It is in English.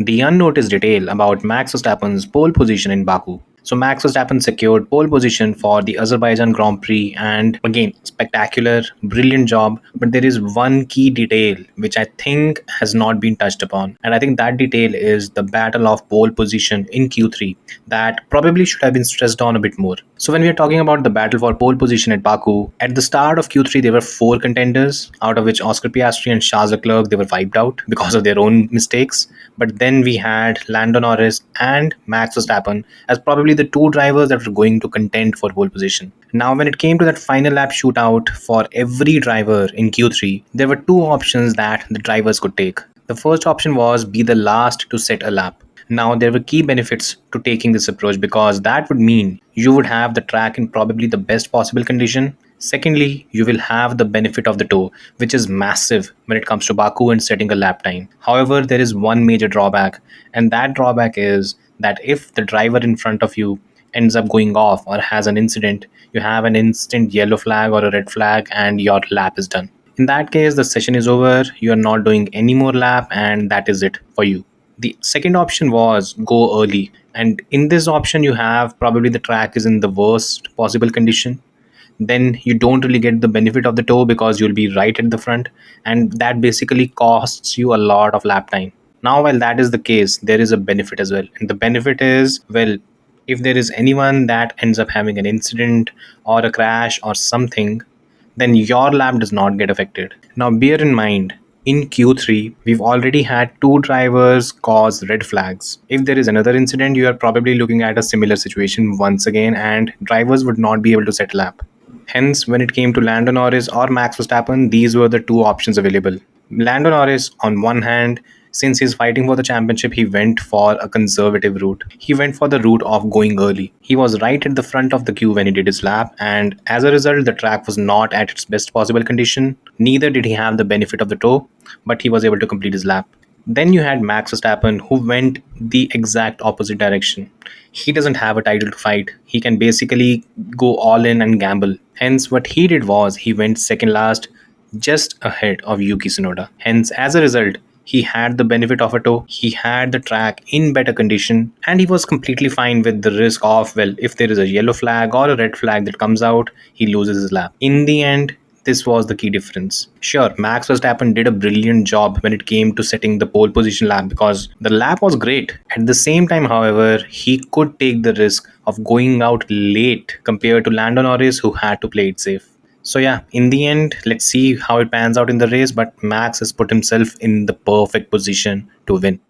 the unnoticed detail about Max Verstappen's pole position in Baku. So Max Verstappen secured pole position for the Azerbaijan Grand Prix, and again, spectacular, brilliant job. But there is one key detail which I think has not been touched upon, and I think that detail is the battle of pole position in Q3 that probably should have been stressed on a bit more. So when we are talking about the battle for pole position at Baku, at the start of Q3 there were four contenders, out of which Oscar Piastri and Charles Leclerc they were wiped out because of their own mistakes. But then we had Lando Norris and Max Verstappen as probably the two drivers that were going to contend for pole position. Now, when it came to that final lap shootout for every driver in Q3, there were two options that the drivers could take. The first option was be the last to set a lap. Now, there were key benefits to taking this approach because that would mean you would have the track in probably the best possible condition. Secondly, you will have the benefit of the tow, which is massive when it comes to Baku and setting a lap time. However, there is one major drawback, and that drawback is that if the driver in front of you ends up going off or has an incident, you have an instant yellow flag or a red flag, and your lap is done. In that case, the session is over, you are not doing any more lap, and that is it for you. The second option was go early, and in this option you have probably the track is in the worst possible condition. Then you don't really get the benefit of the tow because you'll be right at the front, and that basically costs you a lot of lap time. Now, while that is the case, there is a benefit as well, and the benefit is, well, if there is anyone that ends up having an incident or a crash or something, then your lap does not get affected. Now, bear in mind, in Q3, we've already had two drivers cause red flags. If there is another incident, you are probably looking at a similar situation once again, and drivers would not be able to set lap. Hence, when it came to Lando Norris or Max Verstappen, these were the two options available. Lando Norris, on one hand, since he's fighting for the championship, he went for a conservative route. He went for the route of going early. He was right at the front of the queue when he did his lap, and as a result, the track was not at its best possible condition. Neither did he have the benefit of the tow, but he was able to complete his lap. Then you had Max Verstappen, who went the exact opposite direction. He doesn't have a title to fight. He can basically go all in and gamble. Hence, what he did was he went second last, just ahead of Yuki Tsunoda. Hence, as a result, he had the benefit of a tow, he had the track in better condition, and he was completely fine with the risk of, well, if there is a yellow flag or a red flag that comes out, he loses his lap. In the end, this was the key difference. Sure, Max Verstappen did a brilliant job when it came to setting the pole position lap because the lap was great. At the same time, however, he could take the risk of going out late compared to Lando Norris, who had to play it safe. So yeah, in the end, let's see how it pans out in the race, but Max has put himself in the perfect position to win.